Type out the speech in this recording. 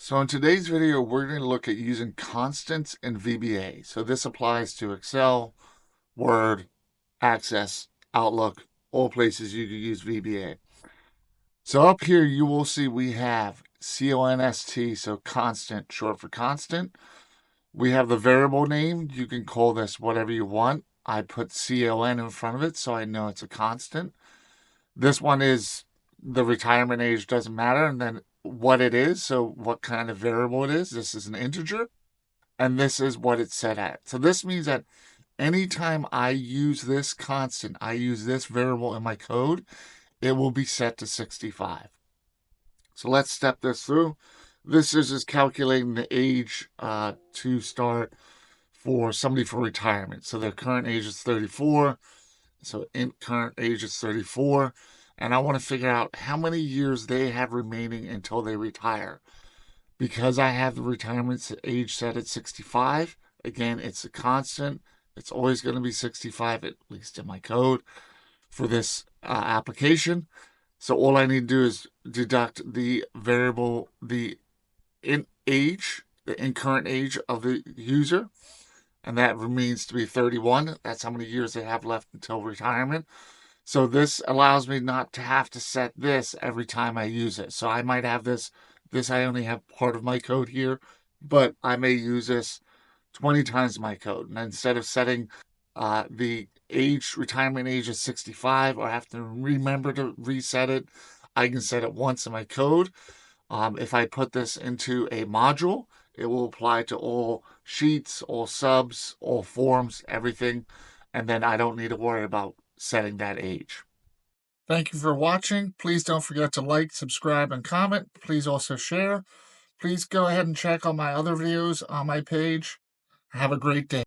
So in today's video, we're going to look at using constants in VBA. So this applies to Excel, Word, Access, Outlook, all places you can use VBA. So up here, you will see we have CONST, so constant, short for constant. We have the variable name. You can call this whatever you want. I put CON in front of it, so I know it's a constant. This one is the retirement age doesn't matter, and then what it is, so what kind of variable it is. This is an integer, and this is what it's set at. So this means that anytime I use this constant, I use this variable in my code, it will be set to 65. So let's step this through. This is just calculating the age to start for somebody for retirement. So their current age is 34. So current age is 34. And I want to figure out how many years they have remaining until they retire. Because I have the retirement age set at 65, again, it's a constant. It's always going to be 65, at least in my code, for this application. So all I need to do is deduct the variable, the current age of the user, and that remains to be 31. That's how many years they have left until retirement. So this allows me not to have to set this every time I use it. So I might have this I only have part of my code here, but I may use this 20 times my code. And instead of setting the retirement age is 65, or I have to remember to reset it, I can set it once in my code. If I put this into a module, it will apply to all sheets, all subs, all forms, everything. And then I don't need to worry about setting that age. Thank you for watching. Please don't forget to like, subscribe, and comment. Please also share. Please go ahead and check out my other videos on my page. Have a great day.